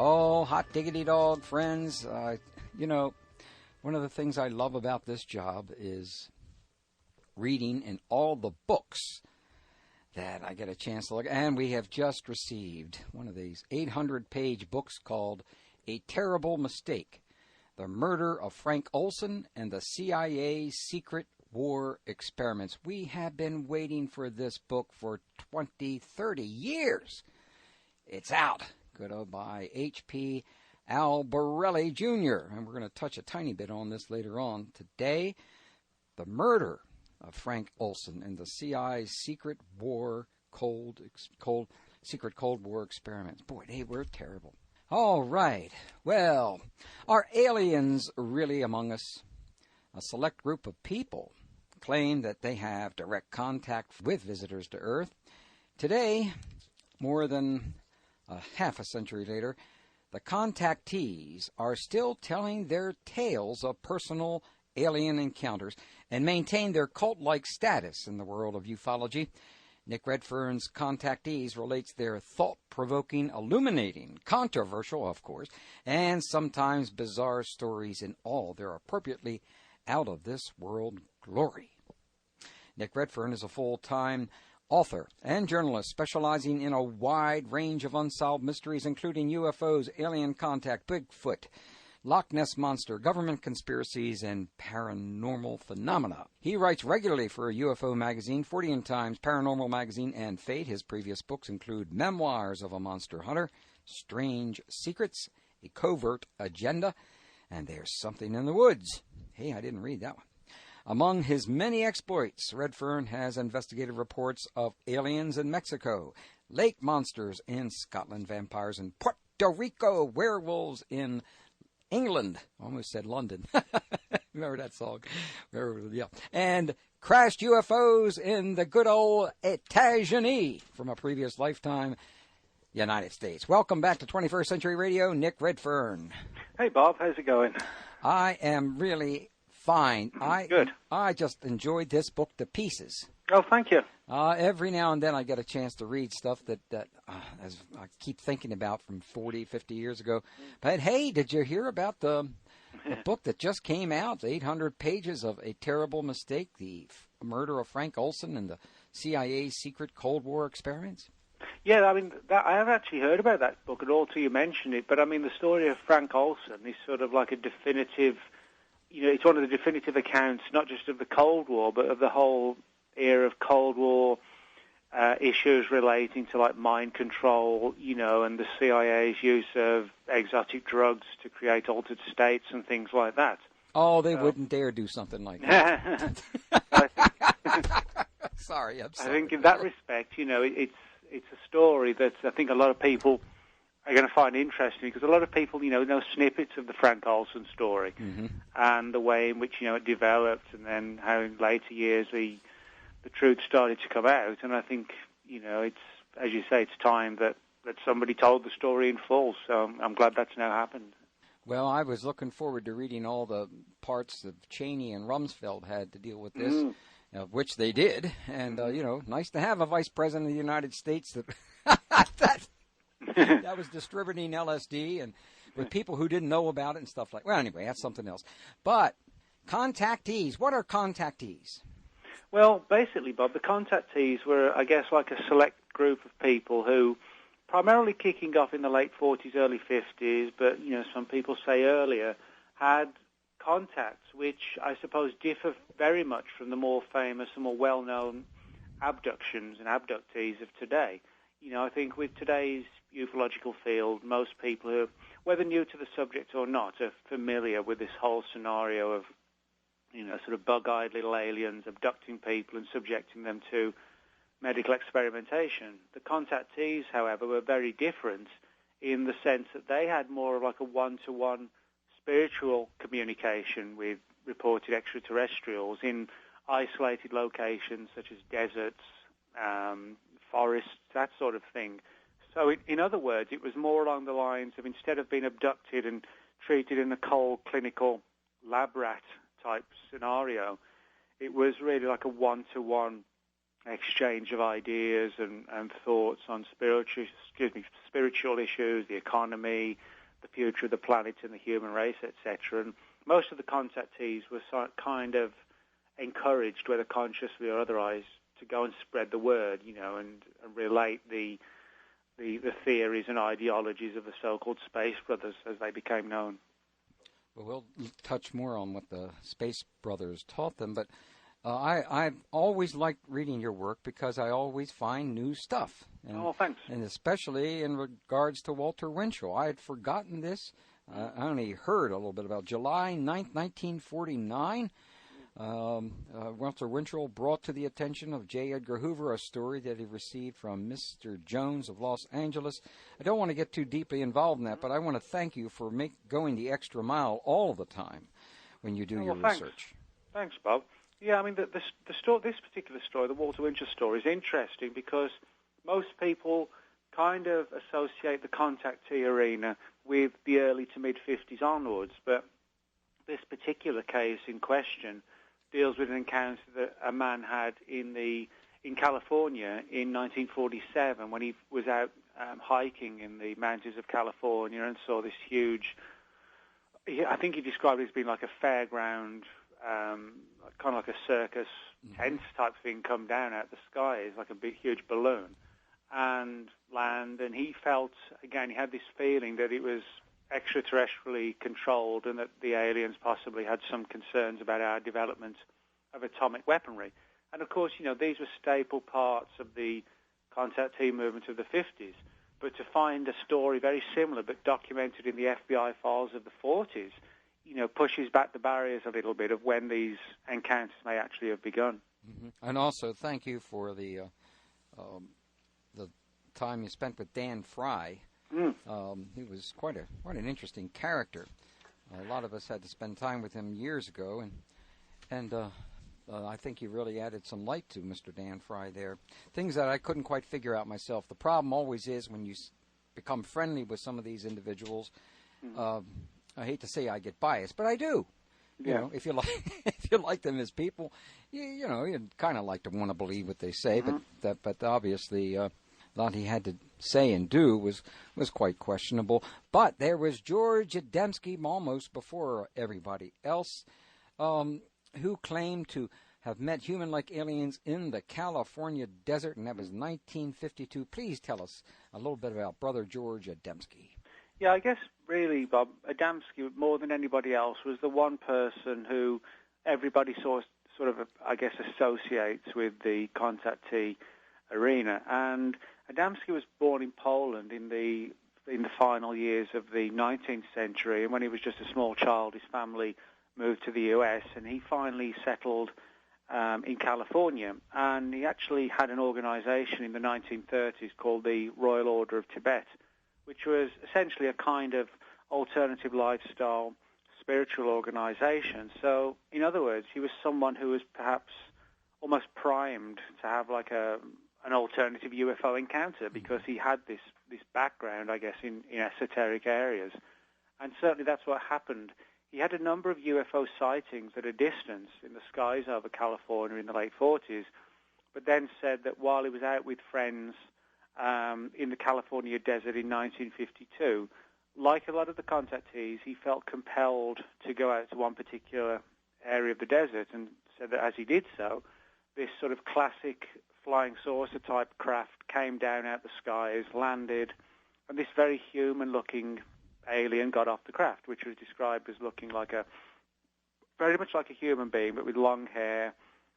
Oh, hot diggity dog, friends. One of the things I love about this job is reading in all the books that I get a chance to look at. And we have just received one of these 800-page books called A Terrible Mistake, The Murder of Frank Olson and the CIA Secret War Experiments. We have been waiting for this book for 20, 30 years. It's out. Good old by H.P. Albarelli Jr. And we're going to touch a tiny bit on this later on. Today, the murder of Frank Olson and the CIA's secret Cold War experiments. Boy, they were terrible. All right. Well, are aliens really among us? A select group of people claim that they have direct contact with visitors to Earth. Today, more than half a century later, the Contactees are still telling their tales of personal alien encounters and maintain their cult-like status in the world of ufology. Nick Redfern's Contactees relates their thought-provoking, illuminating, controversial, of course, and sometimes bizarre stories in all their appropriately out-of-this-world glory. Nick Redfern is a full-time author and journalist specializing in a wide range of unsolved mysteries, including UFOs, alien contact, Bigfoot, Loch Ness Monster, government conspiracies, and paranormal phenomena. He writes regularly for UFO magazine, Fortean Times, Paranormal Magazine, and Fate. His previous books include Memoirs of a Monster Hunter, Strange Secrets, A Covert Agenda, and There's Something in the Woods. Hey, I didn't read that one. Among his many exploits, Redfern has investigated reports of aliens in Mexico, lake monsters in Scotland, vampires in Puerto Rico, werewolves in England. Almost said London. Remember that song? Yeah. And crashed UFOs in the good old Etats-Unis from a previous lifetime, United States. Welcome back to 21st Century Radio, Nick Redfern. Hey, Bob. How's it going? I am really fine. Good. I just enjoyed this book to pieces. Oh, thank you. Every now and then I get a chance to read stuff that as I keep thinking about from 40, 50 years ago. But, hey, did you hear about the book that just came out, 800 pages of A Terrible Mistake, the murder of Frank Olson and the CIA's secret Cold War experiments? Yeah, I mean, I have actually heard about that book at all till you mentioned it. But, I mean, the story of Frank Olson is sort of like a definitive, it's one of the definitive accounts, not just of the Cold War, but of the whole era of Cold War issues relating to like mind control, and the CIA's use of exotic drugs to create altered states and things like that. Oh, they wouldn't dare do something like that. Sorry, I'm sorry. I think in that respect, it's a story that I think a lot of people are going to find interesting because a lot of people, know snippets of the Frank Olson story and the way in which, it developed and then how in later years the truth started to come out. And I think, it's, as you say, it's time that somebody told the story in full. So I'm glad that's now happened. Well, I was looking forward to reading all the parts that Cheney and Rumsfeld had to deal with this, which they did. And, nice to have a vice president of the United States that was distributing LSD and with people who didn't know about it and stuff like that. Well, anyway, that's something else. But Contactees, what are Contactees? Well, basically, Bob, the Contactees were, I guess, like a select group of people who, primarily kicking off in the late 40s, early 50s, but, some people say earlier, had contacts which I suppose differ very much from the more famous and more well-known abductions and abductees of today. I think with today's ufological field, most people who, whether new to the subject or not, are familiar with this whole scenario of sort of bug-eyed little aliens abducting people and subjecting them to medical experimentation. The Contactees, however, were very different in the sense that they had more of like a one-to-one spiritual communication with reported extraterrestrials in isolated locations such as deserts, forests, that sort of thing. So in other words, it was more along the lines of instead of being abducted and treated in a cold clinical lab rat type scenario, it was really like a one-to-one exchange of ideas and thoughts on spiritual issues, the economy, the future of the planet and the human race, etc. And most of the contactees were kind of encouraged, whether consciously or otherwise, to go and spread the word, and relate the theories and ideologies of the so-called Space Brothers as they became known. Well, we'll touch more on what the Space Brothers taught them, but I've always liked reading your work because I always find new stuff. And, thanks. And especially in regards to Walter Winchell. I had forgotten this. I only heard a little bit about July 9th, 1949. Walter Winchell brought to the attention of J. Edgar Hoover a story that he received from Mr. Jones of Los Angeles. I don't want to get too deeply involved in that, but I want to thank you for going the extra mile all the time when you do your research. Thanks, Bob. Yeah, I mean, this particular story, the Walter Winchell story, is interesting because most people kind of associate the contactee arena with the early to mid-50s onwards, but this particular case in question deals with an encounter that a man had in California in 1947 when he was out hiking in the mountains of California and saw this huge, I think he described it as being like a fairground, kind of like a circus tent type thing come down out of the sky. It's like a big, huge balloon and land. And he felt, again, he had this feeling that it was extraterrestrially controlled and that the aliens possibly had some concerns about our development of atomic weaponry. And, of course, these were staple parts of the contactee movement of the 50s. But to find a story very similar but documented in the FBI files of the 40s, pushes back the barriers a little bit of when these encounters may actually have begun. Mm-hmm. And also, thank you for the time you spent with Dan Fry. He was quite an interesting character. A lot of us had to spend time with him years ago, and I think he really added some light to Mr. Dan Fry there. Things that I couldn't quite figure out myself. The problem always is when you become friendly with some of these individuals. I hate to say I get biased, but I do. Yeah. If you like them as people, you kind of like to want to believe what they say. But obviously, a lot he had to say and do was quite questionable. But there was George Adamski almost before everybody else, who claimed to have met human-like aliens in the California desert, and that was 1952. Please tell us a little bit about Brother George Adamski. Yeah, I guess really, Bob, Adamski, more than anybody else, was the one person who everybody sort of, I guess, associates with the contactee arena. And Adamski was born in Poland in the final years of the 19th century, and when he was just a small child, his family moved to the U.S., and he finally settled in California. And he actually had an organization in the 1930s called the Royal Order of Tibet, which was essentially a kind of alternative lifestyle spiritual organization. So, in other words, he was someone who was perhaps almost primed to have like an alternative UFO encounter because he had this background, I guess, in esoteric areas. And certainly that's what happened. He had a number of UFO sightings at a distance in the skies over California in the late 40s, but then said that while he was out with friends in the California desert in 1952, like a lot of the contactees, he felt compelled to go out to one particular area of the desert, and said that as he did so, this sort of classic flying saucer-type craft came down out the skies, landed, and this very human-looking alien got off the craft, which was described as looking like very much like a human being, but with long hair,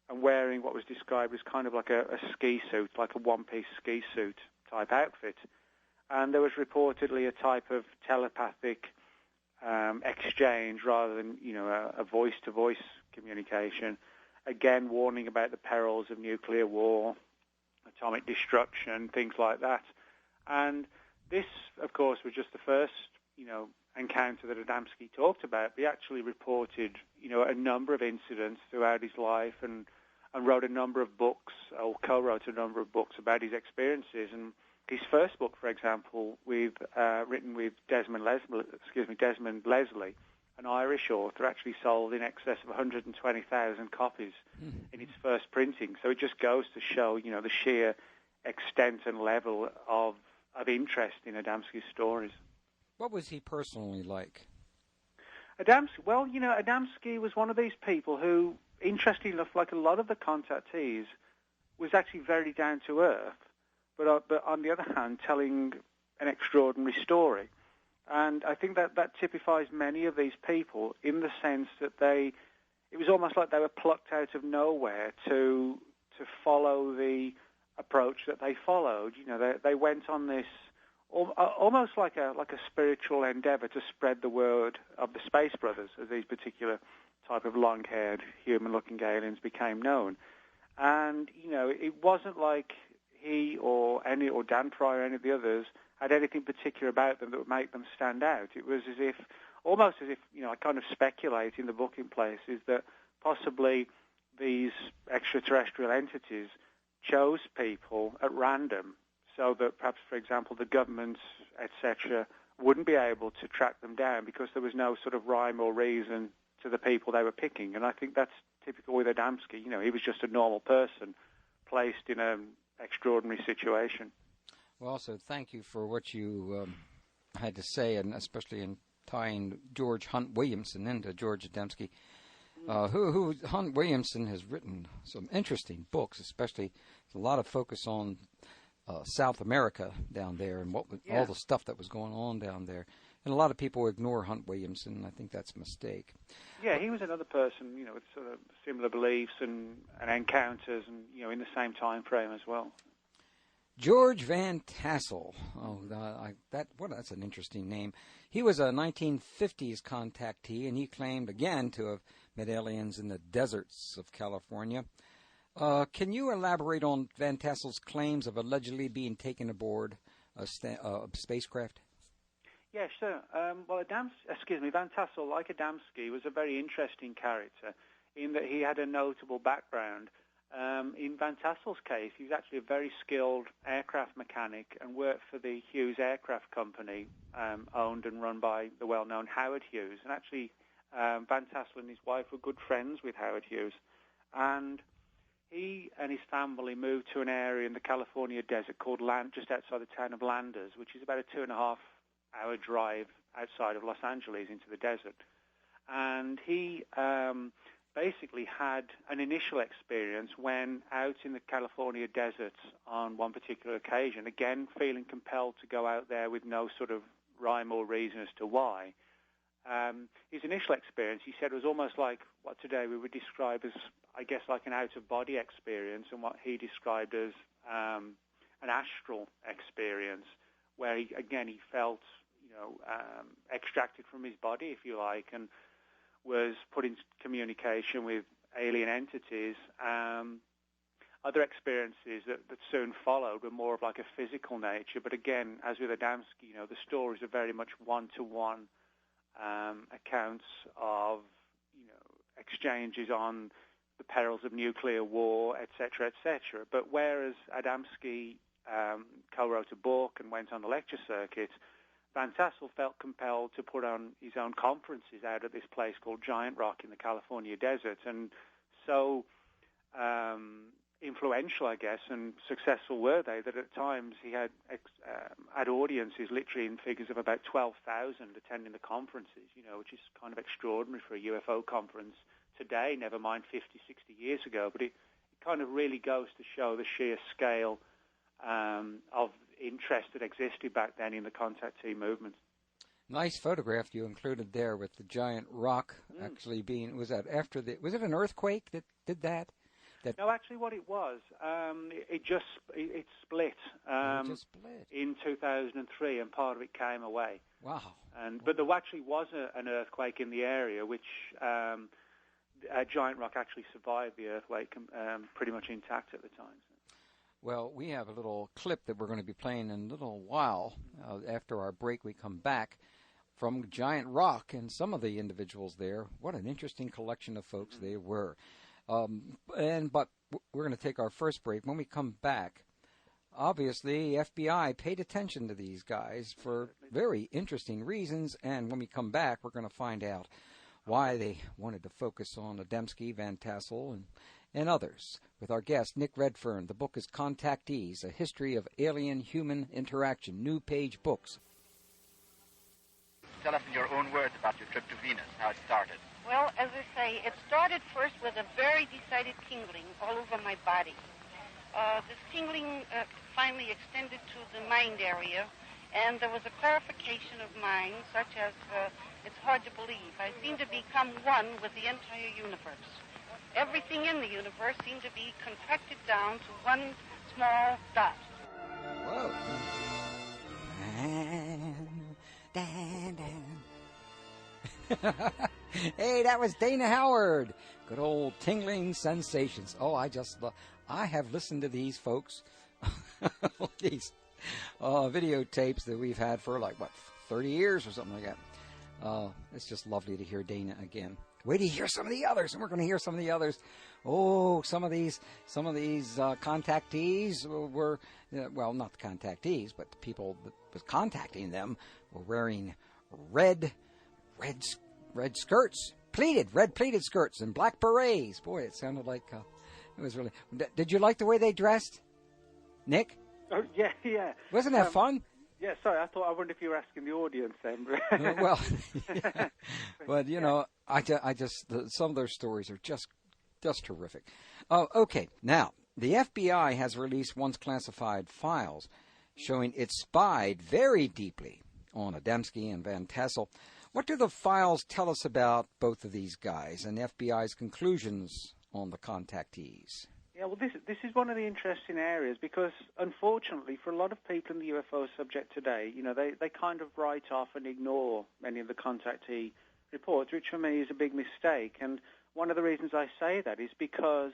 and wearing what was described as kind of like a ski suit, like a one-piece ski suit type outfit. And there was reportedly a type of telepathic exchange rather than, a voice-to-voice communication, again warning about the perils of nuclear war, atomic destruction, things like that. And this, of course, was just the first, encounter that Adamski talked about. He actually reported, a number of incidents throughout his life and wrote a number of books, or co-wrote a number of books about his experiences. And his first book, for example, written with Desmond Leslie, an Irish author, actually sold in excess of 120,000 copies in its first printing. So it just goes to show, the sheer extent and level of interest in Adamski's stories. What was he personally like? Adamski was one of these people who, interestingly enough, like a lot of the contactees, was actually very down to earth, but on the other hand, telling an extraordinary story. And I think that typifies many of these people in the sense that it was almost like they were plucked out of nowhere to follow the approach that they followed. They went on this almost like a spiritual endeavor to spread the word of the Space Brothers, as these particular type of long-haired, human-looking aliens became known. And, it wasn't like he or Dan Fry or any of the others had anything particular about them that would make them stand out. It was almost as if, I kind of speculate in the book in places that possibly these extraterrestrial entities chose people at random so that perhaps, for example, the government, etc., wouldn't be able to track them down because there was no sort of rhyme or reason to the people they were picking. And I think that's typical with Adamski. He was just a normal person placed in an extraordinary situation. Well, so thank you for what you had to say, and especially in tying George Hunt Williamson into George Adamski, who Hunt Williamson has written some interesting books, especially a lot of focus on South America down there and all the stuff that was going on down there. And a lot of people ignore Hunt Williamson, and I think that's a mistake. Yeah, he was another person, with sort of similar beliefs and encounters and, in the same time frame as well. George Van Tassel. Oh, that's an interesting name. He was a 1950s contactee, and he claimed again to have met aliens in the deserts of California. Can you elaborate on Van Tassel's claims of allegedly being taken aboard a spacecraft? Yeah, sure. Van Tassel, like Adamski, was a very interesting character in that he had a notable background. In Van Tassel's case, he was actually a very skilled aircraft mechanic and worked for the Hughes Aircraft Company, owned and run by the well-known Howard Hughes. And actually, Van Tassel and his wife were good friends with Howard Hughes. And he and his family moved to an area in the California desert called just outside the town of Landers, which is about a 2.5-hour drive outside of Los Angeles into the desert. And he basically had an initial experience when out in the California deserts on one particular occasion, again feeling compelled to go out there with no sort of rhyme or reason as to why. His initial experience, he said, was almost like what today we would describe as, I guess, like an out-of-body experience, and what he described as an astral experience, where he felt, extracted from his body, if you like, and was put in communication with alien entities. Other experiences that soon followed were more of like a physical nature. But again, as with Adamski, the stories are very much one-to-one accounts of, exchanges on the perils of nuclear war, etc., etc. But whereas Adamski co-wrote a book and went on the lecture circuit, Van Tassel felt compelled to put on his own conferences out at this place called Giant Rock in the California desert. And so influential, I guess, and successful were they that at times he had audiences literally in figures of about 12,000 attending the conferences, which is kind of extraordinary for a UFO conference today, never mind 50, 60 years ago. But it kind of really goes to show the sheer scale of interest that existed back then in the contactee movement. Nice photograph you included there with the giant rock actually being, was it an earthquake that did that? No, actually what it was, it split, in 2003, and part of it came away. Wow. But there actually was an earthquake in the area, which Giant Rock actually survived the earthquake pretty much intact at the time. Well, we have a little clip that we're going to be playing in a little while. After our break, we come back from Giant Rock and some of the individuals there. What an interesting collection of folks they were. But we're going to take our first break. When we come back, obviously, FBI paid attention to these guys for very interesting reasons, and when we come back, we're going to find out why they wanted to focus on Adamski, Van Tassel, and others. With our guest, Nick Redfern. The book is Contactees, A History of Alien-Human Interaction, New Page Books. Tell us in your own words about your trip to Venus, how it started. Well, as I say, it started first with a very decided tingling all over my body. This tingling finally extended to the mind area, and there was a clarification of mind, such as it's hard to believe. I seemed to become one with the entire universe. Everything in the universe seemed to be contracted down to one small dot. Whoa. Hey, that was Dana Howard. Good old tingling sensations. Oh, I have listened to these folks, these videotapes that we've had for 30 years or something like that. It's just lovely to hear Dana again. Wait to hear some of the others, and we're going to hear some of the others. Oh, some of these contactees were, well, not the contactees, but the people that was contacting them were wearing red skirts, red pleated skirts, and black berets. Boy, it sounded like it was really. Did you like the way they dressed, Nick? Oh yeah. Wasn't that fun? Yeah, sorry, I wondered if you were asking the audience then. Well, yeah. But I just some of their stories are just terrific. Okay, now the FBI has released once classified files showing it spied very deeply on Adamski and Van Tassel. What do the files tell us about both of these guys and FBI's conclusions on the contactees? Yeah, well, this is one of the interesting areas because, unfortunately, for a lot of people in the UFO subject today, they kind of write off and ignore many of the contactee reports, which for me is a big mistake. And one of the reasons I say that is because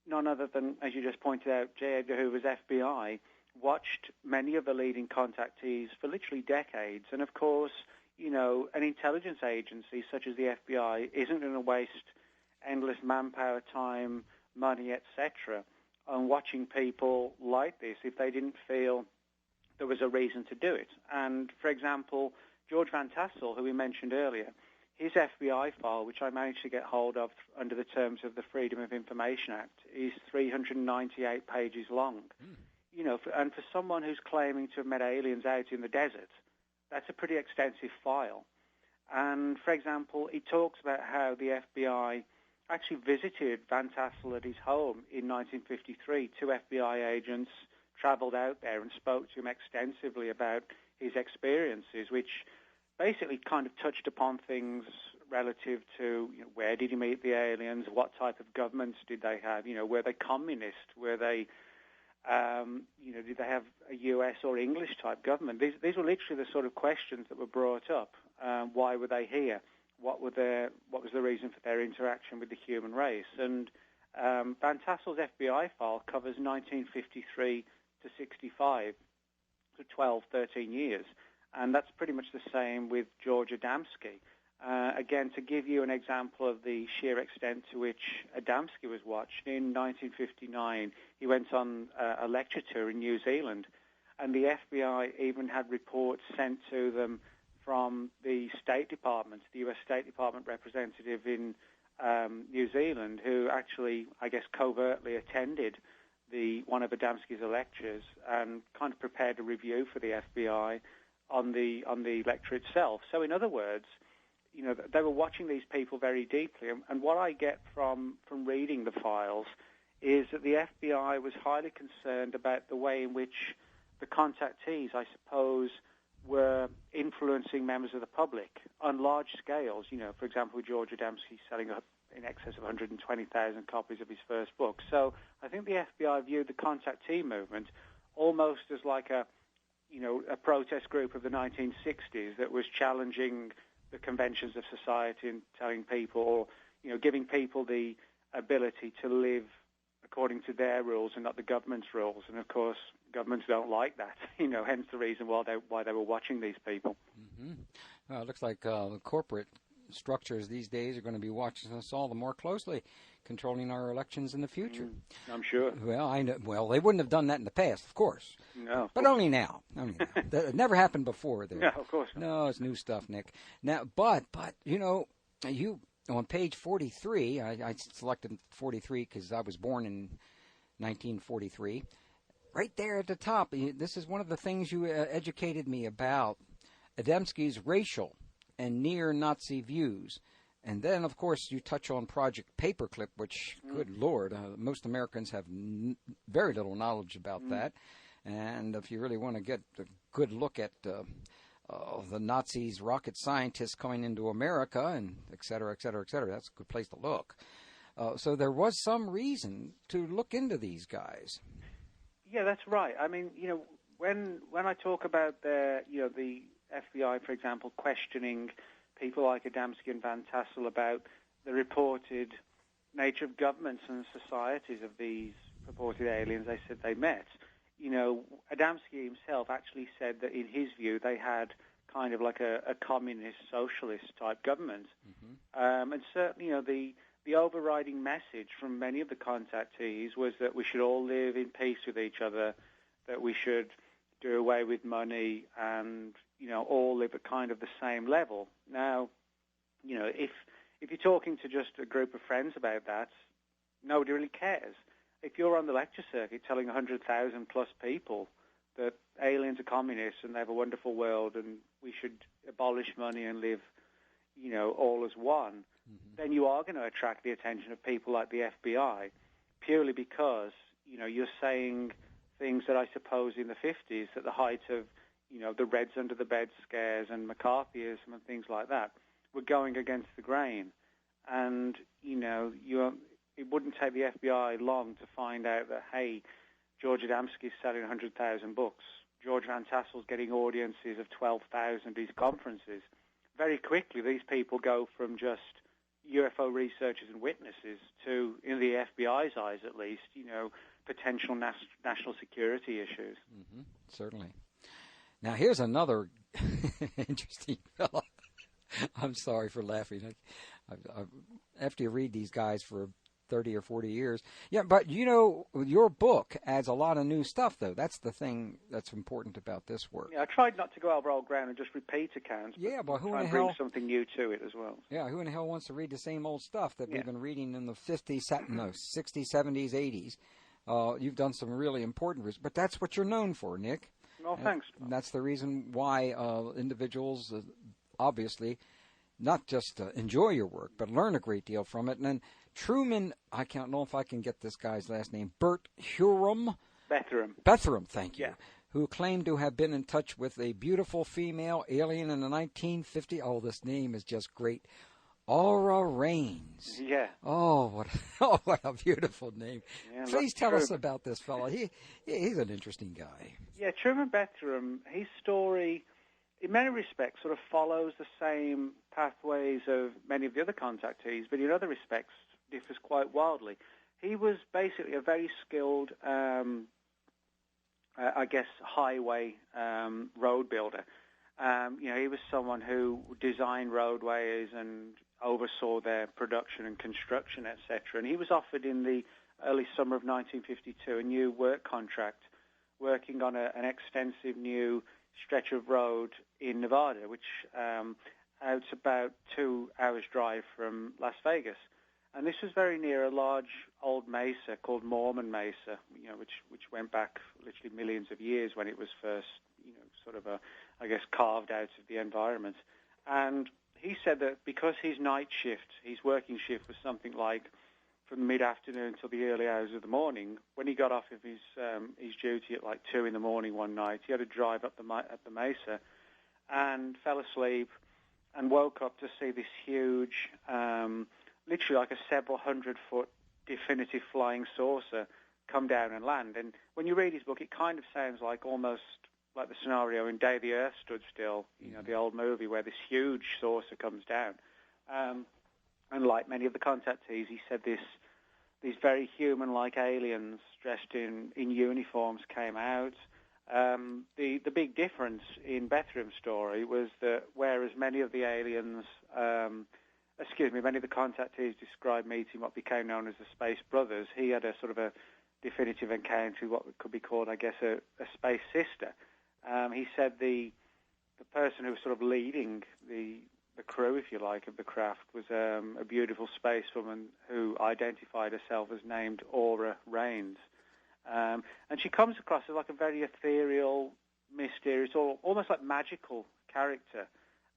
none other than, as you just pointed out, J. Edgar Hoover's FBI watched many of the leading contactees for literally decades. And, of course, an intelligence agency such as the FBI isn't going to waste endless manpower, time, money, etc., on watching people like this if they didn't feel there was a reason to do it. And, for example, George Van Tassel, who we mentioned earlier, his FBI file, which I managed to get hold of under the terms of the Freedom of Information Act, is 398 pages long. And for someone who's claiming to have met aliens out in the desert, that's a pretty extensive file. And, for example, he talks about how the FBI actually visited Van Tassel at his home in 1953. 2 FBI agents traveled out there and spoke to him extensively about his experiences, which basically kind of touched upon things relative to where did he meet the aliens, what type of governments did they have, were they communist, were they, did they have a US or English type government? These were literally the sort of questions that were brought up. Why were they here? What was the reason for their interaction with the human race? And Van Tassel's FBI file covers 1953 to 65, so 12, 13 years. And that's pretty much the same with George Adamski. Again, to give you an example of the sheer extent to which Adamski was watched, in 1959 he went on a lecture tour in New Zealand, and the FBI even had reports sent to them from the State Department, the U.S. State Department representative in New Zealand, who actually, I guess, covertly attended one of Adamski's lectures and kind of prepared a review for the FBI on the lecture itself. So, in other words, they were watching these people very deeply. And what I get from reading the files is that the FBI was highly concerned about the way in which the contactees, I suppose, were influencing members of the public on large scales. For example, George Adamski selling up in excess of 120,000 copies of his first book. So I think the FBI viewed the contactee movement almost as like a protest group of the 1960s that was challenging the conventions of society and telling people, or giving people the ability to live according to their rules and not the government's rules. And of course, governments don't like that. Hence the reason why they were watching these people. Mm-hmm. Well, it looks like the corporate structures these days are going to be watching us all the more closely, controlling our elections in the future. I'm sure. Well, I know. Well, they wouldn't have done that in the past, of course. No. But only now. Only now. That never happened before. There. No, of course not. No, it's new stuff, Nick. Now, but you know, you on page 43. I selected 43 because I was born in 1943. Right there at the top, this is one of the things you educated me about: Adamski's racial and near-Nazi views. And then, of course, you touch on Project Paperclip, which, good Lord, most Americans have very little knowledge about that. And if you really want to get a good look at the Nazis, rocket scientists coming into America, and et cetera, et cetera, et cetera, that's a good place to look. So there was some reason to look into these guys. Yeah, that's right. I mean, you know, when I talk about the FBI, for example, questioning people like Adamski and Van Tassel about the reported nature of governments and societies of these purported aliens they said they met, you know, Adamski himself actually said that in his view they had kind of like a communist, socialist type government. And certainly, you know, the overriding message from many of the contactees was that we should all live in peace with each other, that we should do away with money and, you know, all live at kind of the same level. Now, you know, if you're talking to just a group of friends about that, nobody really cares. If you're on the lecture circuit telling 100,000 plus people that aliens are communists and they have a wonderful world and we should abolish money and live, you know, all as one, then you are going to attract the attention of people like the FBI, purely because, you know, you're saying things that I suppose in the 50s, at the height of, you know, the Reds under the bed scares and McCarthyism and things like that, were going against the grain. And, you know, it wouldn't take the FBI long to find out that, hey, George Adamski's selling 100,000 books. George Van Tassel's getting audiences of 12,000 at these conferences. Very quickly, these people go from just UFO researchers and witnesses to, in the FBI's eyes at least, you know, potential national security issues. Certainly. Now, here's another interesting fellow. I'm sorry for laughing. After you read these guys for 30 or 40 years. Yeah, but, you know, your book adds a lot of new stuff, though. That's the thing that's important about this work. Yeah, I tried not to go over old ground and just repeat accounts. Yeah, but who in the hell... bring hell... something new to it as well. Yeah, who in the hell wants to read the same old stuff that we've been reading in the 50s, no, 60s, 70s, 80s? You've done some really important research, but that's what you're known for, Nick. Well, thanks. And that's the reason why individuals, obviously, not just enjoy your work, but learn a great deal from it. And then Truman, I can't know if I can get this guy's last name, Bethurum, thank you, who claimed to have been in touch with a beautiful female alien in the 1950s. Oh, this name is just great. Aura Rhanes. Yeah. Oh, what a beautiful name. Yeah, please tell us about this fellow. He's an interesting guy. Yeah, Truman Bethurum, his story, in many respects, sort of follows the same pathways of many of the other contactees, but in other respects differs quite wildly. He was basically a very skilled, highway road builder. You know, he was someone who designed roadways and oversaw their production and construction, etc. And he was offered in the early summer of 1952 a new work contract working on an extensive new stretch of road in Nevada, which out about 2 hours' drive from Las Vegas. And this was very near a large old mesa called Mormon Mesa, you know, which went back literally millions of years when it was first, you know, sort of carved out of the environment. And he said that because his night shift, his working shift was something like from mid-afternoon till the early hours of the morning, when he got off of his duty at like 2 in the morning one night, he had to drive up the mesa and fell asleep and woke up to see this huge, literally like a several 100-foot definitive flying saucer come down and land. And when you read his book, it kind of sounds like almost like the scenario in Day the Earth Stood Still, you know, the old movie where this huge saucer comes down. And like many of the contactees, he said these very human-like aliens dressed in uniforms came out. The big difference in Bethurum's story was that whereas many of the aliens, many of the contactees described meeting what became known as the Space Brothers, he had a sort of a definitive encounter with what could be called, I guess, a space sister. He said the person who was sort of leading the crew, if you like, of the craft was a beautiful spacewoman who identified herself as named Aura Rhanes. And she comes across as like a very ethereal, mysterious, or almost like magical character,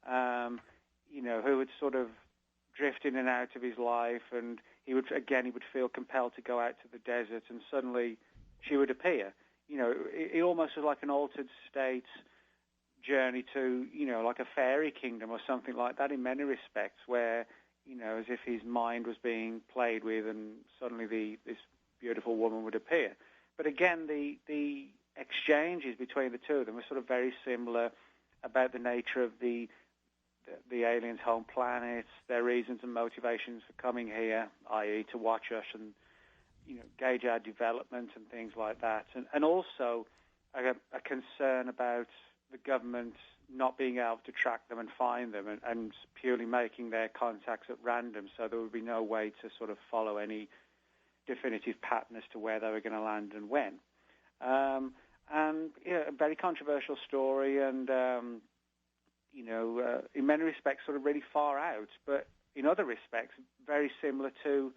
who would sort of drift in and out of his life, and he would feel compelled to go out to the desert, and suddenly she would appear. It almost was like an altered state journey to, like a fairy kingdom or something like that in many respects, where, as if his mind was being played with, and suddenly this beautiful woman would appear. But again, the exchanges between the two of them were sort of very similar about the nature of the aliens' home planets, their reasons and motivations for coming here, i.e. to watch us and, gauge our development and things like that. And also a concern about the government not being able to track them and find them, and purely making their contacts at random, so there would be no way to sort of follow any definitive pattern as to where they were going to land and when. A very controversial story, and in many respects sort of really far out, but in other respects very similar to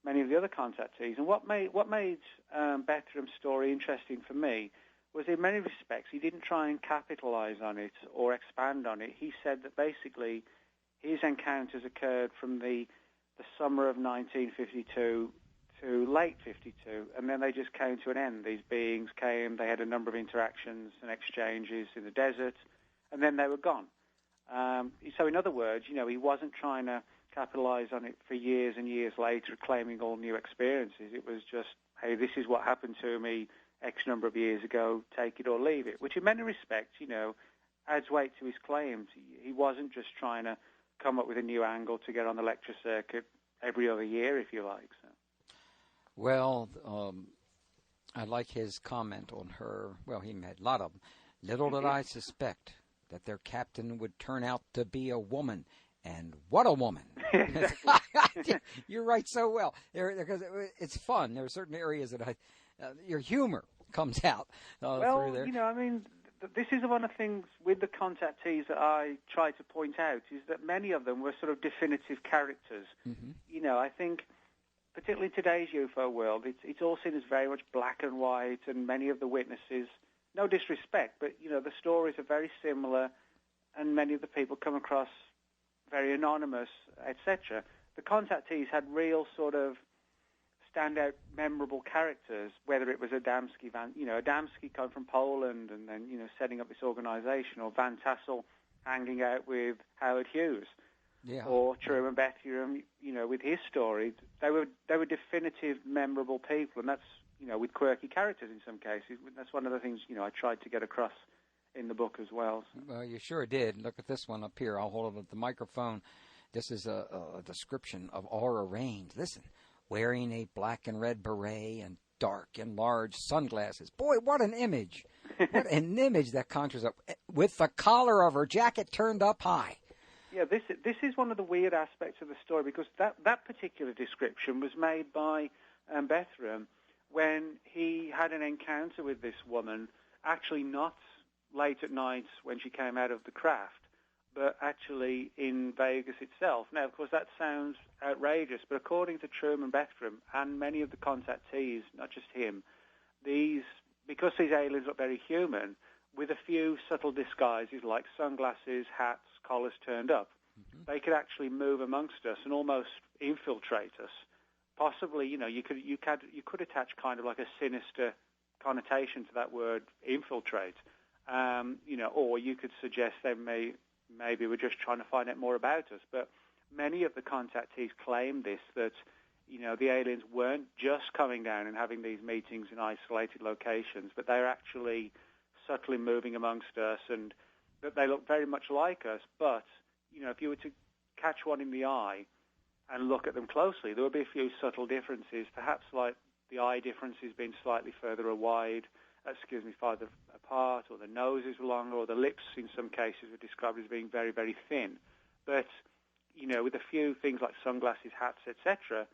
many of the other contactees. And what made Bethuram's story interesting for me was, in many respects, he didn't try and capitalize on it or expand on it. He said that basically his encounters occurred from the summer of 1952 to late 52, and then they just came to an end. These beings came, they had a number of interactions and exchanges in the desert, and then they were gone. So in other words, he wasn't trying to capitalize on it for years and years later, claiming all new experiences. It was just, hey, this is what happened to me X number of years ago, take it or leave it, which in many respects, adds weight to his claims. He wasn't just trying to come up with a new angle to get on the lecture circuit every other year, if you like. So. Well, I like his comment on her. Well, he made a lot of them. Little did I suspect that their captain would turn out to be a woman. And what a woman. You're right so well. Because it's fun. There are certain areas that your humor comes out through there. This is one of the things with the contactees that I try to point out, is that many of them were sort of definitive characters. Mm-hmm. I think, particularly in today's UFO world, it's all seen as very much black and white, and many of the witnesses, no disrespect, but, the stories are very similar, and many of the people come across very anonymous, etc. The contactees had real sort of standout, memorable characters, whether it was Adamski, Adamski come from Poland and then, setting up this organization, or Van Tassel hanging out with Howard Hughes, or Truman Bethurum, with his story. They were definitive, memorable people, and that's, with quirky characters in some cases. That's one of the things, I tried to get across in the book as well. So. Well, you sure did. Look at this one up here. I'll hold it at the microphone. This is a description of Aura Rhanes. Listen, wearing a black and red beret and dark and large sunglasses. Boy, what an image. What an image that conjures up. With the collar of her jacket turned up high. Yeah, this is one of the weird aspects of the story, because that particular description was made by Bethurum when he had an encounter with this woman, actually not late at night when she came out of the craft, but actually in Vegas itself. Now, of course, that sounds outrageous, but according to Truman Bethurum and many of the contactees, not just him, because these aliens look very human, with a few subtle disguises like sunglasses, hats, collars turned up, they could actually move amongst us and almost infiltrate us. Possibly, you could attach kind of like a sinister connotation to that word, infiltrate. Or you could suggest they maybe we're just trying to find out more about us. But many of the contactees claim this, that, the aliens weren't just coming down and having these meetings in isolated locations, but they're actually subtly moving amongst us, and that they look very much like us. But, if you were to catch one in the eye and look at them closely, there would be a few subtle differences, perhaps like the eye differences being slightly further wide, farther apart, or the noses were longer, or the lips in some cases were described as being very, very thin. But, with a few things like sunglasses, hats, etc.,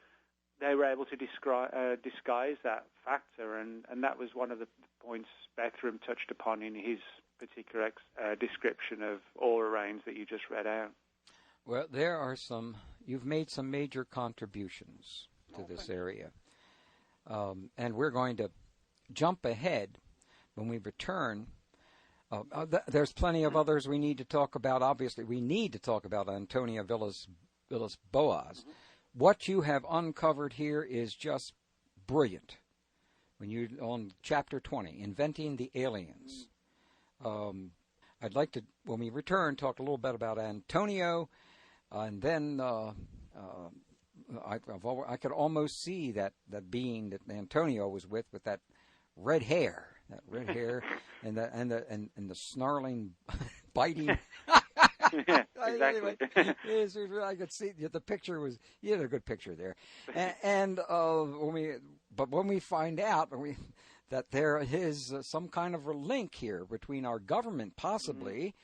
they were able to disguise that factor, and that was one of the points Bethurum touched upon in his particular description of Aura Rhanes that you just read out. Well, you've made some major contributions to this area. And we're going to jump ahead when we return. There's plenty of others we need to talk about. Obviously, we need to talk about Antonio Villas Boas. Mm-hmm. What you have uncovered here is just brilliant. On Chapter 20, Inventing the Aliens. I'd like to, when we return, talk a little bit about Antonio, and then I could almost see that being that Antonio was with that red hair, and the snarling, biting. Yeah, exactly. I could see the picture was. You had a good picture there, when we find out that there is some kind of a link here between our government, possibly,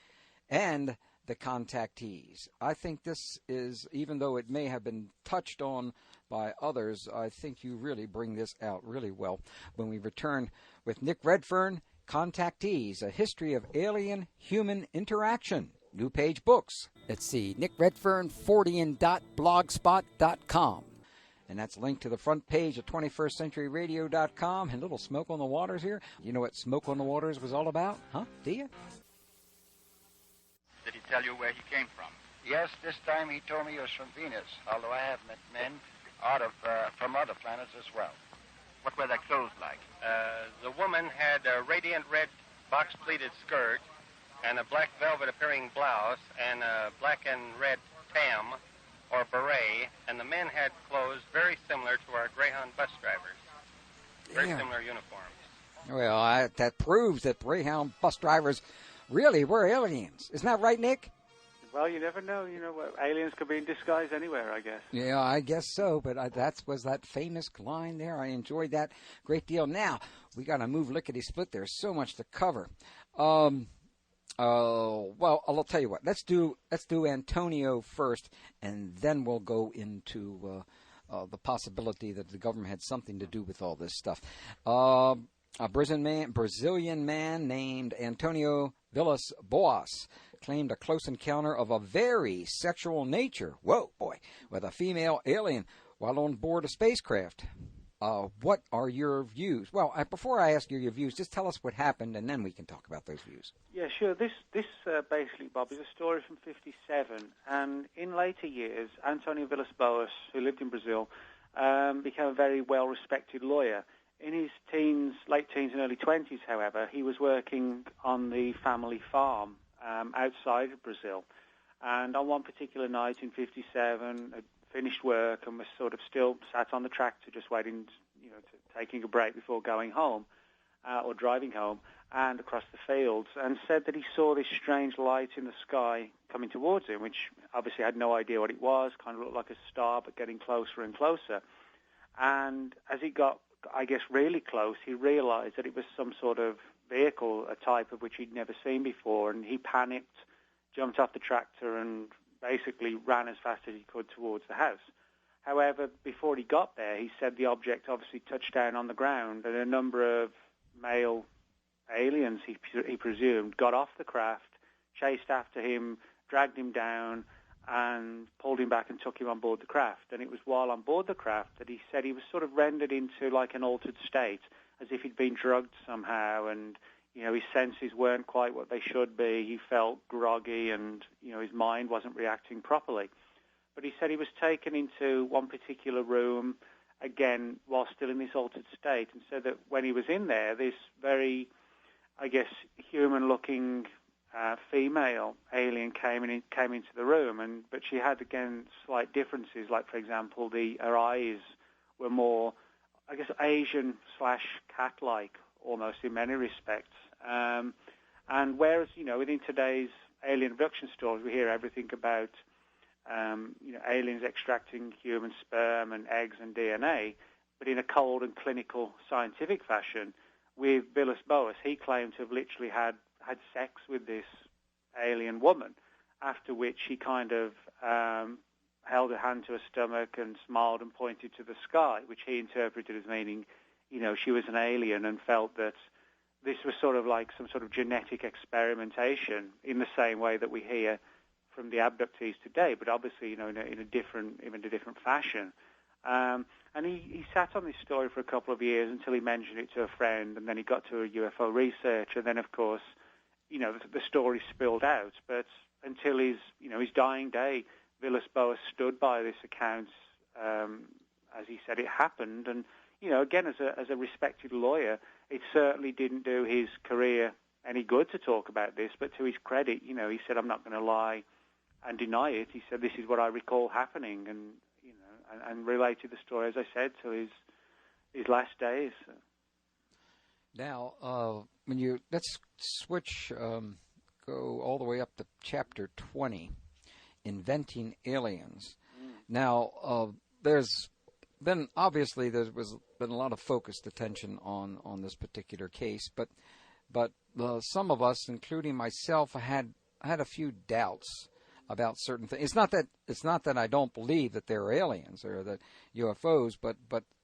and the contactees. I think this is, even though it may have been touched on by others, I think you really bring this out really well when we return with Nick Redfern, Contactees, A History of Alien-Human Interaction. New Page Books. Let's see, nickredfern40blogspot.com. And that's linked to the front page of 21stcenturyradio.com. And a little Smoke on the Waters here. You know what Smoke on the Waters was all about? Huh? Do you? Did he tell you where he came from? Yes, this time he told me he was from Venus, although I have met men from other planets as well. What were their clothes like? The woman had a radiant red box-pleated skirt and a black velvet-appearing blouse and a black and red tam or beret, and the men had clothes very similar to our Greyhound bus drivers. Very similar uniforms. Well, that proves that Greyhound bus drivers really were aliens. Isn't that right, Nick? Well, you never know. Aliens could be in disguise anywhere, I guess. Yeah, I guess so. But that was that famous line there. I enjoyed that great deal. Now, we got to move lickety-split. There's so much to cover. Well, I'll tell you what. Let's do Antonio first, and then we'll go into the possibility that the government had something to do with all this stuff. A Brazilian man named Antonio Villas Boas claimed a close encounter of a very sexual nature, with a female alien while on board a spacecraft. What are your views? Well, before I ask you your views, just tell us what happened, and then we can talk about those views. Yeah, sure. This basically, Bob, is a story from '57, and in later years, Antonio Villas Boas, who lived in Brazil, became a very well-respected lawyer. In his late teens and early 20s, however, he was working on the family farm outside of Brazil. And on one particular night in '57, had finished work and was sort of still sat on the tractor just waiting, taking a break before going home or driving home and across the fields, and said that he saw this strange light in the sky coming towards him, which obviously had no idea what it was, kind of looked like a star, but getting closer and closer. And as it got, I guess, really close, he realized that it was some sort of vehicle, a type of which he'd never seen before, and he panicked, jumped off the tractor, and basically ran as fast as he could towards the house. However, before he got there, he said the object obviously touched down on the ground, and a number of male aliens, he presumed, got off the craft, chased after him, dragged him down, and pulled him back and took him on board the craft. And it was while on board the craft that he said he was sort of rendered into like an altered state, as if he'd been drugged somehow, and his senses weren't quite what they should be. He felt groggy, and his mind wasn't reacting properly. But he said he was taken into one particular room, again, while still in this altered state, and said that when he was in there, this very, I guess, human-looking female alien came into the room, but she had, again, slight differences. Like, for example, her eyes were more, I guess, Asian/cat-like, almost in many respects. And whereas, within today's alien abduction stories, we hear everything about, aliens extracting human sperm and eggs and DNA, but in a cold and clinical scientific fashion, with Villas-Boas, he claimed to have literally had sex with this alien woman, after which he kind of held a hand to her stomach and smiled and pointed to the sky, which he interpreted as meaning, she was an alien, and felt that this was sort of like some sort of genetic experimentation in the same way that we hear from the abductees today, but obviously, in a different fashion. And he sat on this story for a couple of years until he mentioned it to a friend, and then he got to a UFO researcher, and then, of course, the story spilled out. But until his dying day, Villas-Boas stood by this account, as he said it happened. And, again, as a respected lawyer, it certainly didn't do his career any good to talk about this, but to his credit, he said, I'm not going to lie and deny it. He said, this is what I recall happening, and related the story, as I said, to his last days. Now, let's switch, go all the way up to chapter 20, Inventing Aliens. Now, there's been a lot of focused attention on this particular case, but some of us, including myself, had a few doubts about certain things. It's not that I don't believe that there are aliens or that UFOs, but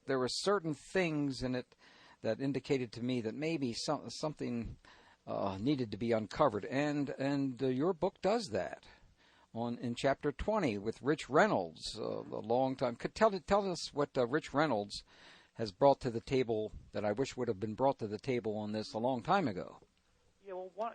there were certain things in it that indicated to me that maybe something needed to be uncovered, and your book does that in chapter 20 with Rich Reynolds, a long time. Tell us what Rich Reynolds has brought to the table that I wish would have been brought to the table on this a long time ago. Yeah, well,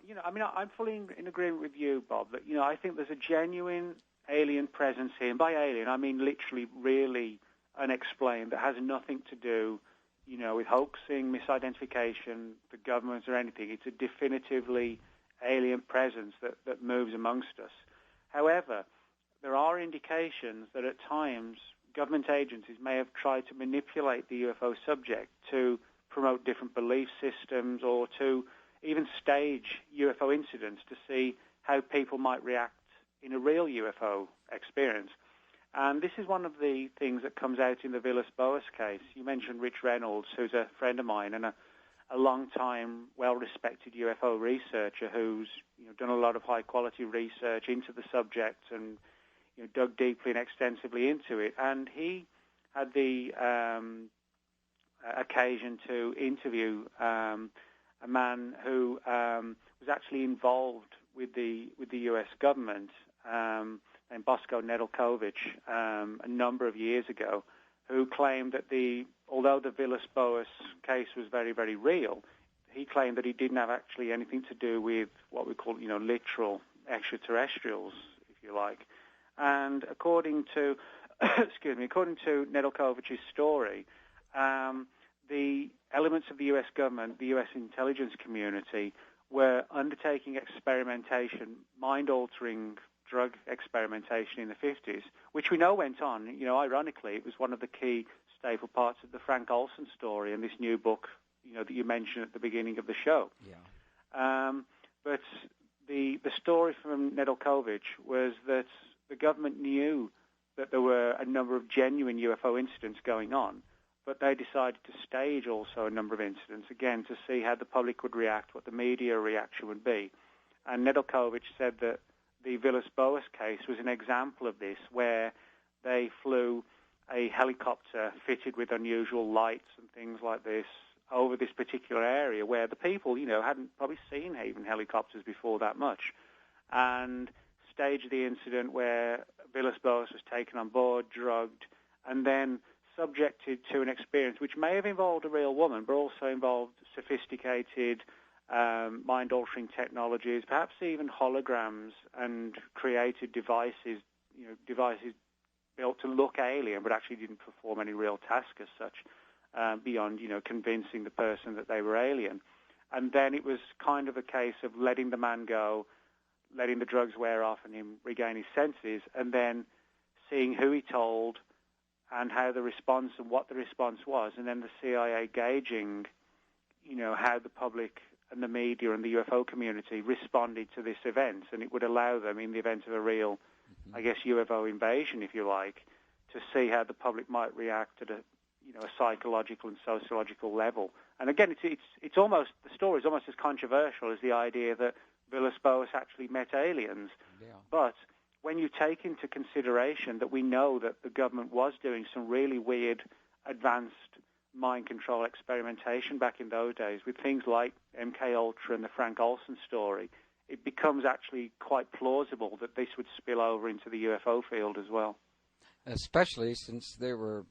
I'm fully in agreement with you, Bob, that, I think there's a genuine alien presence here. And by alien, I mean literally, really unexplained, that has nothing to do, with hoaxing, misidentification, the government or anything. It's a definitively alien presence that moves amongst us. However, there are indications that at times government agencies may have tried to manipulate the UFO subject to promote different belief systems, or to even stage UFO incidents to see how people might react in a real UFO experience. And this is one of the things that comes out in the Villas-Boas case. You mentioned Rich Reynolds, who's a friend of mine and a long-time, well-respected UFO researcher who's done a lot of high-quality research into the subject and dug deeply and extensively into it. And he had the occasion to interview a man who was actually involved with the U.S. government, named Bosko Nedeljkovic, a number of years ago, who claimed that although the Villas-Boas case was very, very real, he claimed that he didn't have actually anything to do with what we call, literal extraterrestrials, if you like. And according to, according to Nedeljkovic's story, the elements of the U.S. government, the U.S. intelligence community, were undertaking experimentation, mind-altering drug experimentation in the 50s, which we know went on. Ironically, it was one of the key staple parts of the Frank Olson story and this new book, that you mentioned at the beginning of the show. Yeah. But the story from Nedeljkovic was that the government knew that there were a number of genuine UFO incidents going on, but they decided to stage also a number of incidents, again, to see how the public would react, what the media reaction would be. And Nedeljkovic said that the Villas-Boas case was an example of this, where they flew a helicopter fitted with unusual lights and things like this over this particular area where the people, hadn't probably seen even helicopters before that much, and staged the incident where Villas-Boas was taken on board, drugged, and then subjected to an experience which may have involved a real woman, but also involved sophisticated mind-altering technologies, perhaps even holograms, and created devices built to look alien, but actually didn't perform any real task as such, beyond, convincing the person that they were alien. And then it was kind of a case of letting the man go, letting the drugs wear off and him regain his senses, and then seeing who he told and how the response and what the response was, and then the CIA gauging, how the public and the media and the UFO community responded to this event, and it would allow them, in the event of a real, I guess, UFO invasion, if you like, to see how the public might react at a psychological and sociological level. And again, it's almost, the story is almost as controversial as the idea that Villas-Boas actually met aliens. Yeah. But when you take into consideration that we know that the government was doing some really weird, advanced mind control experimentation back in those days with things like MK Ultra and the Frank Olson story, it becomes actually quite plausible that this would spill over into the UFO field as well. Especially since they were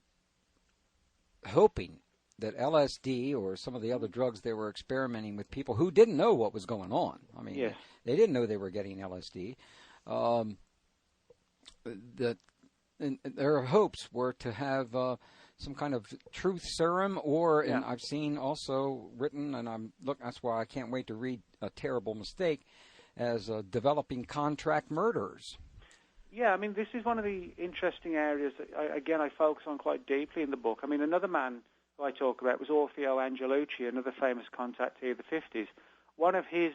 hoping that LSD or some of the other drugs they were experimenting with people who didn't know what was going on. I mean, yes. They didn't know they were getting LSD. Their hopes were to have some kind of truth serum, or and I've seen also written, and that's why I can't wait to read A Terrible Mistake, as developing contract murderers. Yeah, I mean, this is one of the interesting areas that, I focus on quite deeply in the book. I mean, another man who I talk about was Orfeo Angelucci, another famous contactee of the 50s. One of his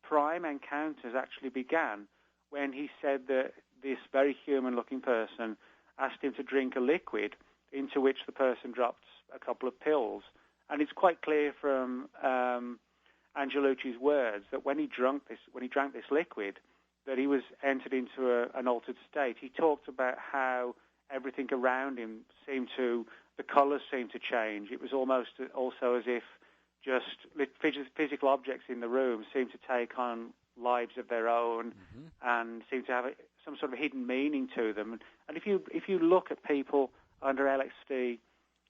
prime encounters actually began when he said that this very human-looking person asked him to drink a liquid into which the person dropped a couple of pills. And it's quite clear from Angelucci's words that when he drank this liquid, that he was entered into an altered state. He talked about how everything around him the colours seemed to change. It was almost also as if just physical objects in the room seemed to take on lives of their own and seemed to have some sort of hidden meaning to them. And if you look at people under LSD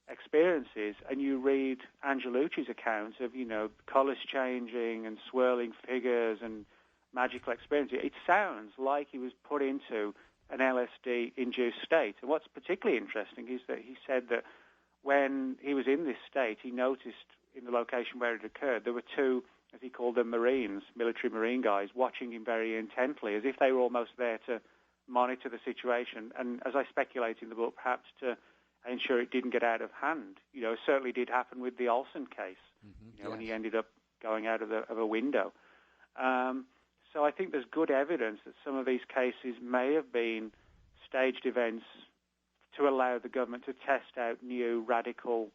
experiences and you read Angelucci's account of, colours changing and swirling figures and magical experiences, it sounds like he was put into an LSD-induced state. And what's particularly interesting is that he said that when he was in this state, he noticed in the location where it occurred, there were two, as he called them, Marines, military Marine guys, watching him very intently, as if they were almost there to monitor the situation. And as I speculate in the book, perhaps to ensure it didn't get out of hand. It certainly did happen with the Olson case, when he ended up going out of a window. So I think there's good evidence that some of these cases may have been staged events to allow the government to test out new radical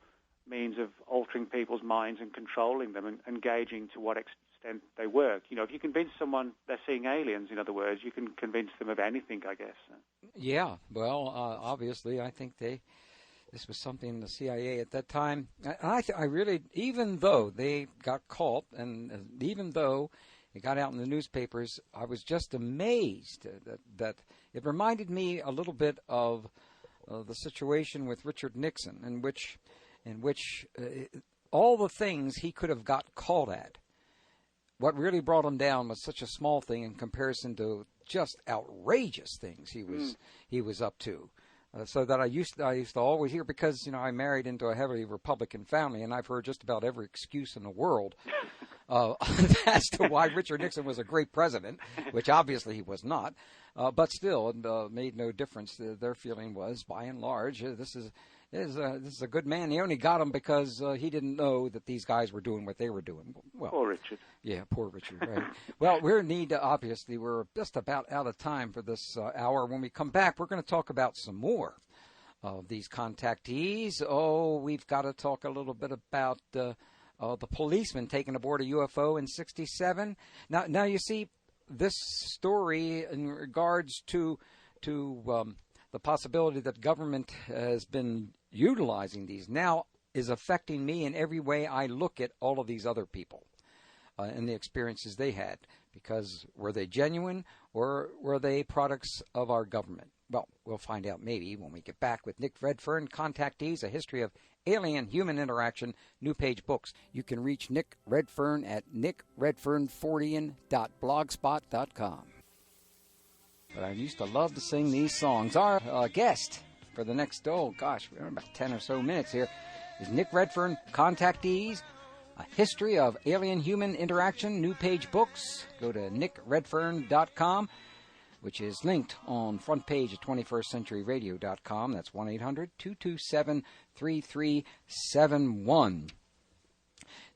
means of altering people's minds and controlling them and gauging to what extent they work. If you convince someone they're seeing aliens, in other words, you can convince them of anything, I guess. Yeah, well, obviously, I think this was something the CIA at that time, I really, even though they got caught and even though it got out in the newspapers, I was just amazed that it reminded me a little bit of the situation with Richard Nixon, in which all the things he could have got caught at, what really brought him down was such a small thing in comparison to just outrageous things he was up to. So that I used to always hear, because I married into a heavily Republican family, and I've heard just about every excuse in the world as to why Richard Nixon was a great president, which obviously he was not. But still, it made no difference. Their feeling was, by and large, this is a good man. He only got him because he didn't know that these guys were doing what they were doing. Well, poor Richard. Yeah, poor Richard, right. Well, obviously, we're just about out of time for this hour. When we come back, we're going to talk about some more of these contactees. Oh, we've got to talk a little bit about the policeman taken aboard a UFO in '67. Now you see, this story in regards to the possibility that government has been utilizing these now is affecting me in every way I look at all of these other people and the experiences they had. Because were they genuine or were they products of our government? Well, we'll find out maybe when we get back with Nick Redfern, Contactees, A History of Alien-Human Interaction, New Page Books. You can reach Nick Redfern at nickredfernfordian.blogspot.com. But I used to love to sing these songs. Our guest for the next, we're about 10 or so minutes here, is Nick Redfern, Contactees, A History of Alien-Human Interaction, New Page Books. Go to nickredfern.com, which is linked on front page at 21stcenturyradio.com. That's 1-800-227-3371.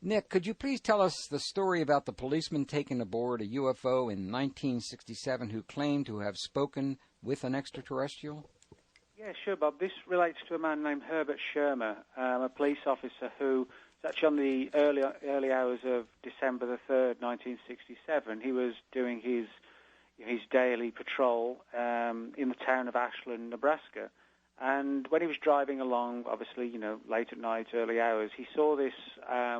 Nick, could you please tell us the story about the policeman taken aboard a UFO in 1967 who claimed to have spoken with an extraterrestrial? Yeah, sure, Bob. This relates to a man named Herbert Schirmer, a police officer who was actually on the early hours of December the 3rd, 1967. He was doing his daily patrol in the town of Ashland, Nebraska. And when he was driving along, obviously, late at night, early hours, he saw this,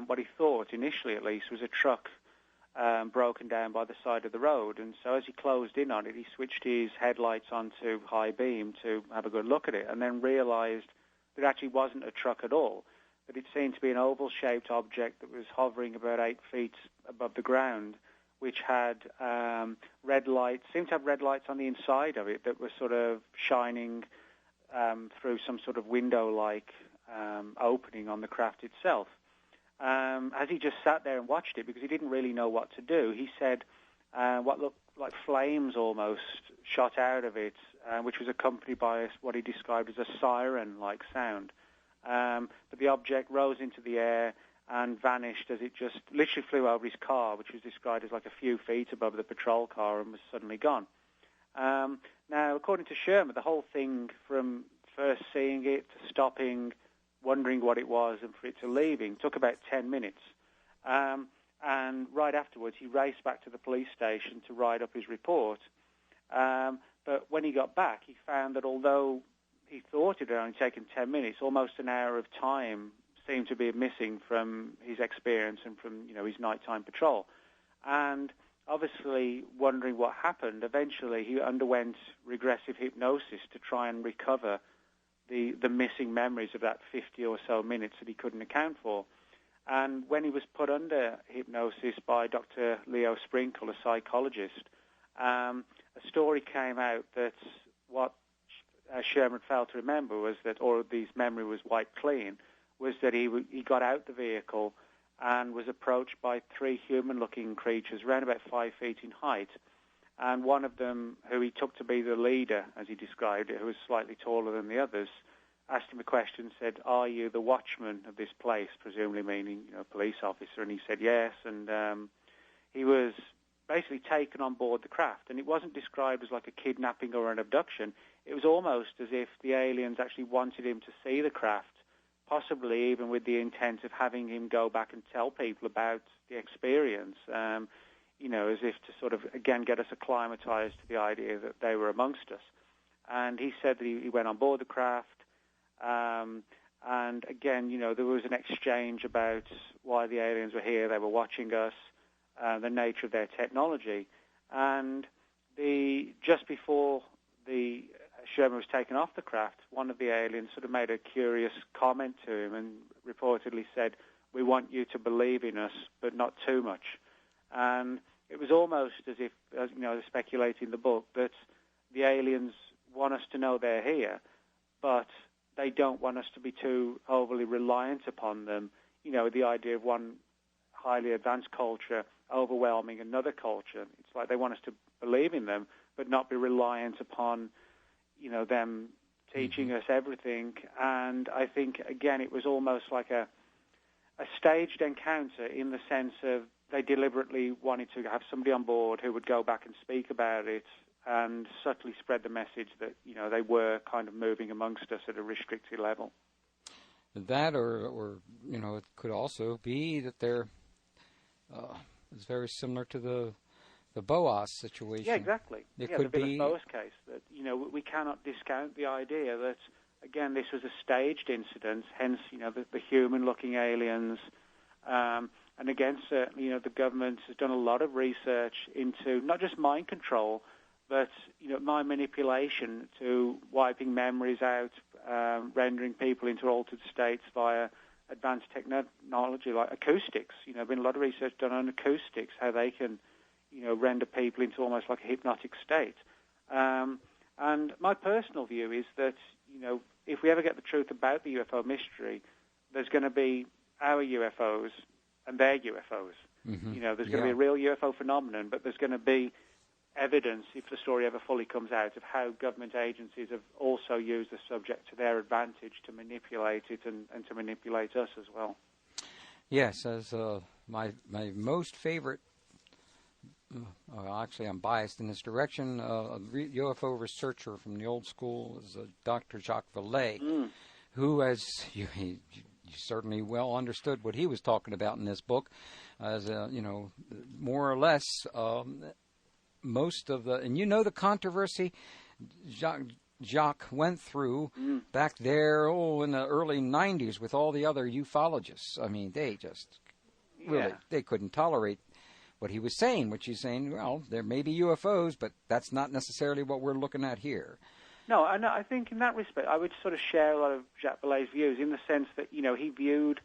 what he thought, initially at least, was a truck broken down by the side of the road. And so as he closed in on it, he switched his headlights onto high beam to have a good look at it, and then realized that it actually wasn't a truck at all, that it seemed to be an oval-shaped object that was hovering about 8 feet above the ground, which had red lights, seemed to have red lights on the inside of it that were sort of shining through some sort of window-like opening on the craft itself. As he just sat there and watched it, because he didn't really know what to do, he said what looked like flames almost shot out of it, which was accompanied by what he described as a siren-like sound. But the object rose into the air and vanished as it just literally flew over his car, which was described as like a few feet above the patrol car, and was suddenly gone. Now, according to Schirmer, the whole thing, from first seeing it to stopping, wondering what it was, and for it to leaving, took about 10 minutes. And right afterwards, he raced back to the police station to write up his report. But when he got back, he found that although he thought it had only taken 10 minutes, almost an hour of time seemed to be missing from his experience and from, his nighttime patrol. And obviously, wondering what happened, eventually he underwent regressive hypnosis to try and recover the missing memories of that 50 or so minutes that he couldn't account for. And when he was put under hypnosis by Dr. Leo Sprinkle, a psychologist, a story came out that what Sherman failed to remember was that, or his memory was wiped clean, was that he got out the vehicle and was approached by 3 human-looking creatures, around about 5 feet in height. And one of them, who he took to be the leader, as he described it, who was slightly taller than the others, asked him a question, said, "Are you the watchman of this place?" presumably meaning, a police officer. And he said yes, and he was basically taken on board the craft. And it wasn't described as like a kidnapping or an abduction. It was almost as if the aliens actually wanted him to see the craft, possibly even with the intent of having him go back and tell people about the experience, as if to sort of, again, get us acclimatized to the idea that they were amongst us. And he said that he went on board the craft, and again, there was an exchange about why the aliens were here, they were watching us, the nature of their technology. And just before the Sherman was taken off the craft, one of the aliens sort of made a curious comment to him and reportedly said, "We want you to believe in us, but not too much." And it was almost as if, as I speculate in the book, that the aliens want us to know they're here, but they don't want us to be too overly reliant upon them. The idea of one highly advanced culture overwhelming another culture. It's like they want us to believe in them, but not be reliant upon them teaching us everything. And I think, again, it was almost like a staged encounter in the sense of they deliberately wanted to have somebody on board who would go back and speak about it and subtly spread the message that, they were kind of moving amongst us at a restricted level. That or it could also be that they're it's very similar to the Boas situation. Yeah, exactly. It could be the Boas case. That we cannot discount the idea that, again, this was a staged incident. Hence, the human-looking aliens, and again, certainly, the government has done a lot of research into not just mind control, but mind manipulation to wiping memories out, rendering people into altered states via advanced technology like acoustics. Been a lot of research done on acoustics, how they can render people into almost like a hypnotic state. And my personal view is that, if we ever get the truth about the UFO mystery, there's going to be our UFOs and their UFOs. Mm-hmm. There's going to be a real UFO phenomenon, but there's going to be evidence, if the story ever fully comes out, of how government agencies have also used the subject to their advantage to manipulate it and to manipulate us as well. Yes, as my most favorite Well, actually, I'm biased in this direction. A UFO researcher from the old school is Dr. Jacques Vallée, who, as you certainly well understood what he was talking about in this book, as more or less most of the, and the controversy Jacques went through back there, in the early 90s with all the other ufologists. I mean, they just really, they couldn't tolerate what he was saying, which he's saying, well, there may be UFOs, but that's not necessarily what we're looking at here. No, and I think in that respect, I would sort of share a lot of Jacques Vallée's views in the sense that, he viewed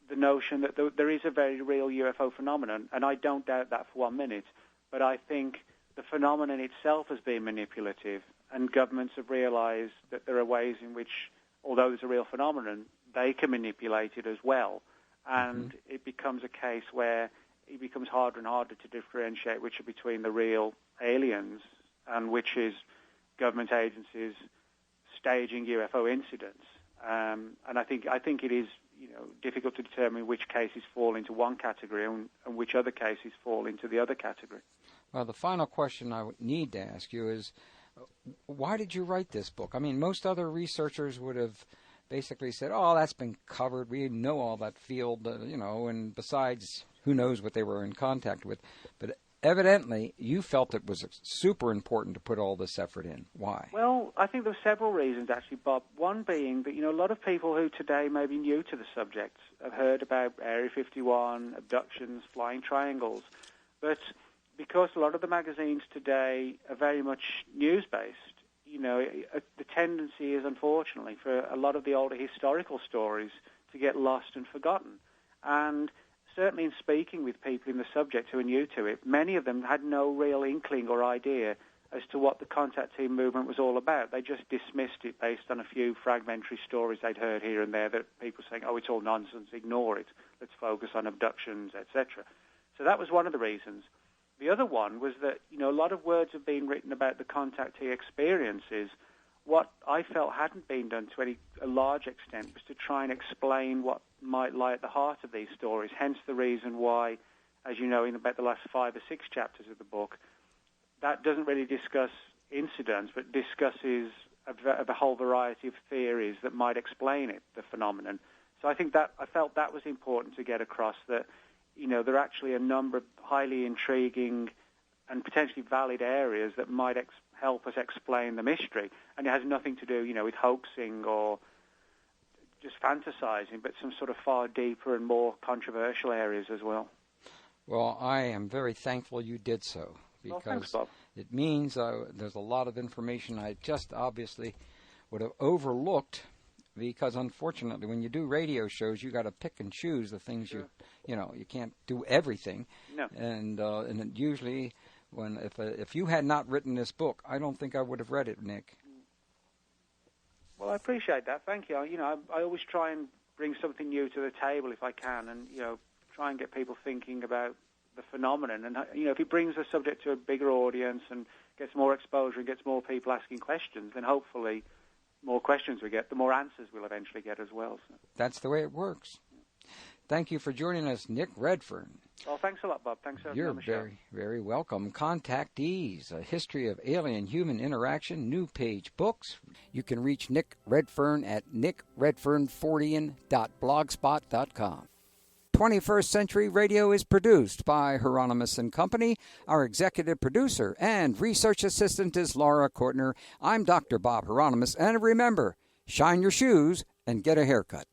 the notion that there is a very real UFO phenomenon, and I don't doubt that for 1 minute, but I think the phenomenon itself has been manipulative, and governments have realized that there are ways in which, although there's a real phenomenon, they can manipulate it as well, and it becomes a case where it becomes harder and harder to differentiate which are between the real aliens and which is government agencies staging UFO incidents. And I think it is difficult to determine which cases fall into one category and which other cases fall into the other category. Well, the final question I would need to ask you is, why did you write this book? I mean, most other researchers would have basically said, oh, that's been covered. We know all that field, and besides, who knows what they were in contact with. But evidently, you felt it was super important to put all this effort in. Why? Well, I think there were several reasons, actually, Bob. One being that, a lot of people who today may be new to the subject have heard about Area 51, abductions, flying triangles. But because a lot of the magazines today are very much news-based, the tendency is, unfortunately, for a lot of the older historical stories to get lost and forgotten. And certainly in speaking with people in the subject who are new to it, many of them had no real inkling or idea as to what the contactee movement was all about. They just dismissed it based on a few fragmentary stories they'd heard here and there that people saying, oh, it's all nonsense, ignore it, let's focus on abductions, etc. So that was one of the reasons. The other one was that, a lot of words have been written about the contactee experiences. What I felt hadn't been done to a large extent was to try and explain what might lie at the heart of these stories, hence the reason why, as you know, in about the last 5 or 6 chapters of the book, that doesn't really discuss incidents, but discusses a whole variety of theories that might explain it, the phenomenon. So I felt that was important to get across, that there are actually a number of highly intriguing and potentially valid areas that might help us explain the mystery. And it has nothing to do, with hoaxing or just fantasizing, but some sort of far deeper and more controversial areas as well. Well, I am very thankful you did so, because thanks, Bob. It means there's a lot of information I just obviously would have overlooked, because unfortunately when you do radio shows, you got to pick and choose the things you can't do everything. No. And usually if you had not written this book, I don't think I would have read it, Nick. Well, I appreciate that. Thank you. I always try and bring something new to the table if I can, and try and get people thinking about the phenomenon. And if it brings the subject to a bigger audience and gets more exposure and gets more people asking questions, then hopefully more questions we get, the more answers we'll eventually get as well. So. That's the way it works. Thank you for joining us, Nick Redfern. Well, thanks a lot, Bob. Thanks for having me on the show. You're very, very welcome. Contactees, A History of Alien-Human Interaction, new page books. You can reach Nick Redfern at nickredfernfortean.blogspot.com. 21st Century Radio is produced by Hieronimus and Company. Our executive producer and research assistant is Laura Kortner. I'm Dr. Bob Hieronimus, and remember, shine your shoes and get a haircut.